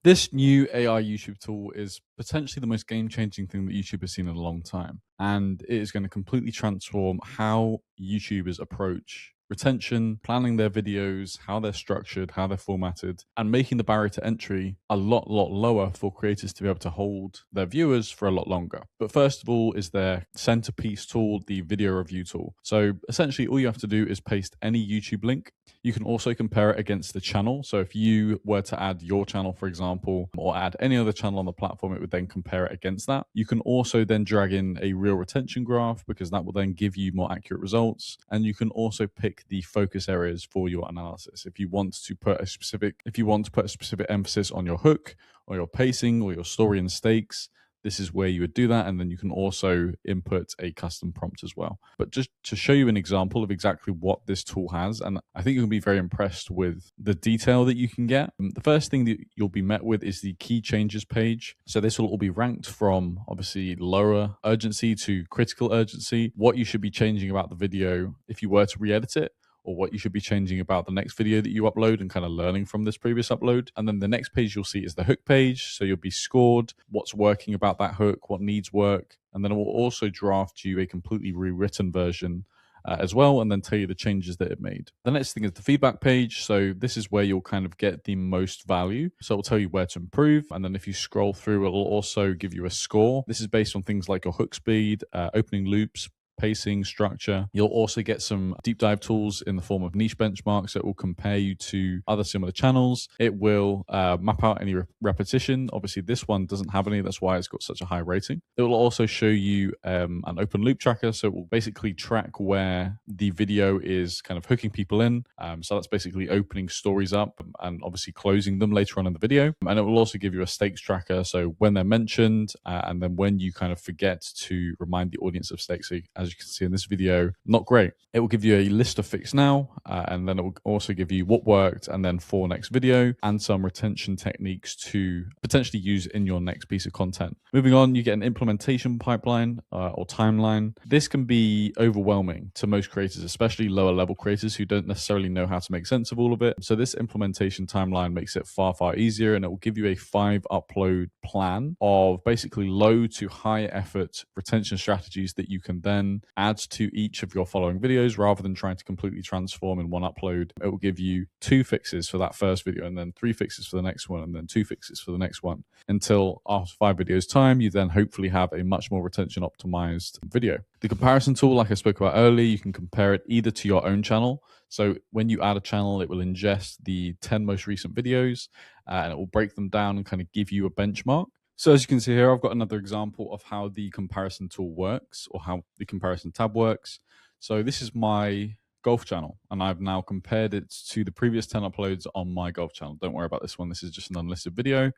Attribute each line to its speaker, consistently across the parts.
Speaker 1: This new AI YouTube tool is potentially the most game-changing thing that YouTube has seen in a long time, and it is going to completely transform how YouTubers approach retention, planning their videos, how they're structured, how they're formatted, and making the barrier to entry a lot lower for creators to be able to hold their viewers for a lot longer. But first of all is their centerpiece tool, the video review tool. So essentially all you have to do is paste any YouTube link. You can also compare it against the channel. So if you were to add your channel, for example, or add any other channel on the platform, it would then compare it against that. You can also then drag in a real retention graph because that will then give you more accurate results. And you can also pick the focus areas for your analysis. If you want to put a specific emphasis on your hook or your pacing or your story and stakes, this is where you would do that. And then you can also input a custom prompt as well. But just to show you an example of exactly what this tool has, and I think you'll be very impressed with the detail that you can get. The first thing that you'll be met with is the key changes page. So this will all be ranked from obviously lower urgency to critical urgency, what you should be changing about the video if you were to re-edit it, or what you should be changing about the next video that you upload and kind of learning from this previous upload. And then the next page you'll see is the hook page. So you'll be scored what's working about that hook, what needs work. And then it will also draft you a completely rewritten version as well, and then tell you the changes that it made. The next thing is the feedback page. So this is where you'll kind of get the most value. So it'll tell you where to improve. And then if you scroll through, it'll also give you a score. This is based on things like your hook speed, opening loops, pacing, structure. You'll also get some deep dive tools in the form of niche benchmarks that will compare you to other similar channels. It will map out any repetition. Obviously, this one doesn't have any. That's why it's got such a high rating. It will also show you an open loop tracker. So it will basically track where the video is kind of hooking people in. So that's basically opening stories up and obviously closing them later on in the video. And it will also give you a stakes tracker. So when they're mentioned and then when you kind of forget to remind the audience of stakes. So as you can see in this video, not great. It will give you a list of fix now, and then it will also give you what worked and then for next video and some retention techniques to potentially use in your next piece of content. Moving on, you get an implementation pipeline or timeline. This can be overwhelming to most creators, especially lower level creators who don't necessarily know how to make sense of all of it. So this implementation timeline makes it far easier, and it will give you a 5 upload plan of basically low to high effort retention strategies that you can then add to each of your following videos rather than trying to completely transform in one upload. It will give you 2 fixes for that first video and then 3 fixes for the next one and then 2 fixes for the next one until after 5 videos time, you then hopefully have a much more retention optimized video. The comparison tool, like I spoke about earlier, you can compare it either to your own channel. So when you add a channel, it will ingest the 10 most recent videos and it will break them down and kind of give you a benchmark. So as you can see here, I've got another example of how the comparison tool works or how the comparison tab works. So this is my golf channel, and I've now compared it to the previous 10 uploads on my golf channel. Don't worry about this one. This is just an unlisted video.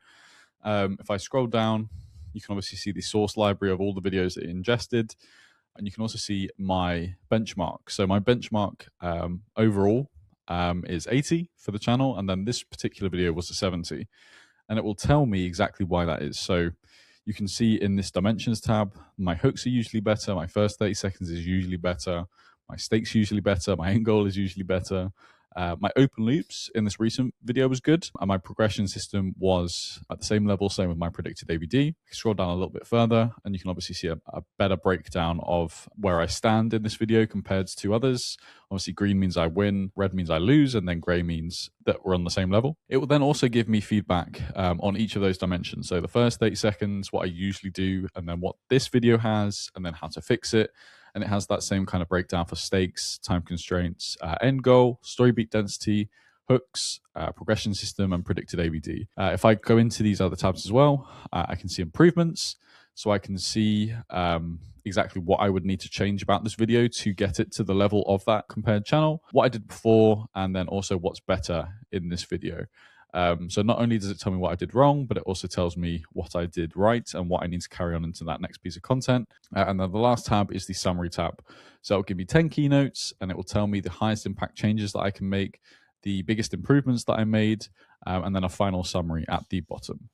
Speaker 1: If I scroll down, you can obviously see the source library of all the videos that it ingested, and you can also see my benchmark. So my benchmark overall is 80 for the channel, and then this particular video was a 70. And it will tell me exactly why that is. So you can see in this dimensions tab, my hooks are usually better. My first 30 seconds is usually better. My stakes usually better. My end goal is usually better. My open loops in this recent video was good. And my progression system was at the same level, same with my predicted ABD. Scroll down a little bit further and you can obviously see a better breakdown of where I stand in this video compared to others. Obviously green means I win, red means I lose, and then gray means that we're on the same level. It will then also give me feedback on each of those dimensions. So the first 30 seconds, what I usually do, and then what this video has, and then how to fix it. And it has that same kind of breakdown for stakes, time constraints, end goal, story beat density, hooks, progression system, and predicted ABD. If I go into these other tabs as well, I can see improvements. So I can see exactly what I would need to change about this video to get it to the level of that compared channel, what I did before, and then also what's better in this video. So not only does it tell me what I did wrong, but it also tells me what I did right and what I need to carry on into that next piece of content. And then the last tab is the summary tab. So it'll give me 10 keynotes and it will tell me the highest impact changes that I can make, the biggest improvements that I made, and then a final summary at the bottom.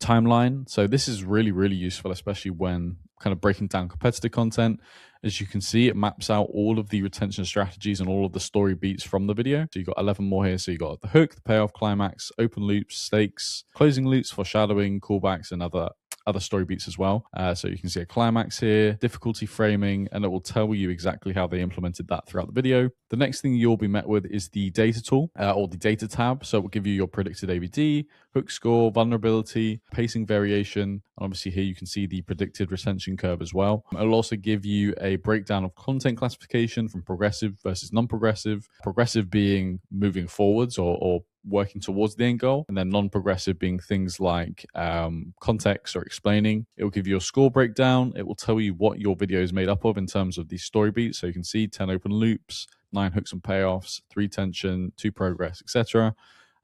Speaker 1: timeline. So this is really, really useful, especially when kind of breaking down competitor content. As you can see, it maps out all of the retention strategies and all of the story beats from the video. So you've got 11 more here. So you've got the hook, the payoff, climax, open loops, stakes, closing loops, foreshadowing, callbacks, and other story beats as well. So you can see a climax here, difficulty framing, and it will tell you exactly how they implemented that throughout the video. The next thing you'll be met with is the data tool or the data tab. So it will give you your predicted AVD, hook score, vulnerability, pacing variation. And obviously here you can see the predicted retention curve as well. It'll also give you a breakdown of content classification from progressive versus non-progressive. Progressive being moving forwards or working towards the end goal, and then non-progressive being things like context or explaining. It will give you a score breakdown. It will tell you what your video is made up of in terms of the story beats. So you can see 10 open loops, 9 hooks and payoffs, 3 tension, 2 progress, etc.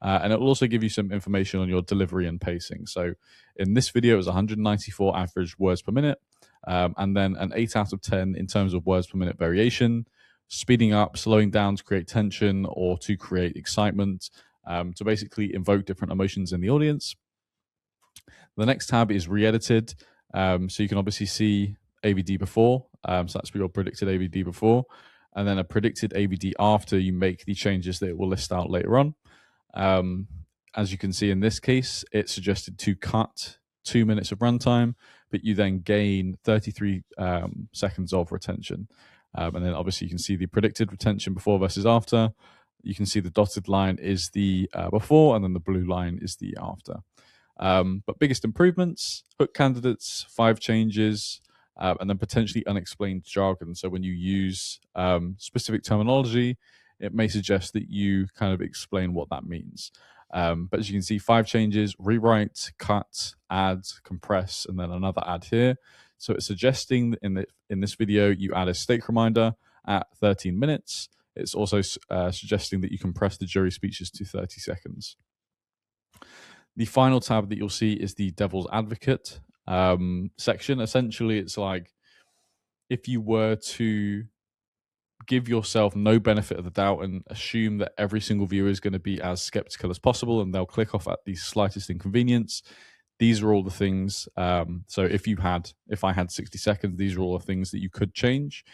Speaker 1: And it will also give you some information on your delivery and pacing. So in this video, it was 194 average words per minute, and then an 8 out of 10 in terms of words per minute variation, speeding up, slowing down to create tension or to create excitement, to basically invoke different emotions in the audience. The next tab is re-edited. So you can obviously see AVD before. So that's your predicted AVD before, and then a predicted AVD after you make the changes that it will list out later on. As you can see in this case, it suggested to cut 2 minutes of runtime, but you then gain 33 seconds of retention. And then obviously you can see the predicted retention before versus after. You can see the dotted line is the before, and then the blue line is the after. But biggest improvements, hook candidates, 5 changes, and then potentially unexplained jargon. So when you use specific terminology, it may suggest that you kind of explain what that means. But as you can see, 5 changes: rewrite, cut, add, compress, and then another add here. So it's suggesting that in this video, you add a stake reminder at 13 minutes. It's also suggesting that you compress the jury speeches to 30 seconds. The final tab that you'll see is the Devil's Advocate section. Essentially, it's like if you were to give yourself no benefit of the doubt and assume that every single viewer is going to be as skeptical as possible and they'll click off at the slightest inconvenience. These are all the things. So if I had 60 seconds, these are all the things that you could change,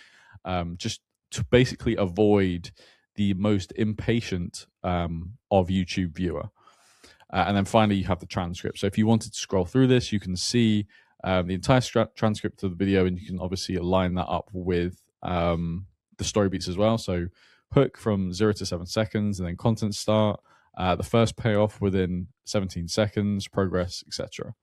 Speaker 1: just to basically avoid the most impatient of YouTube viewer. And then finally, you have the transcript. So if you wanted to scroll through this, you can see the entire transcript of the video, and you can obviously align that up with the story beats as well. So hook from 0 to 7 seconds, and then content start, the first payoff within 17 seconds, progress, etc.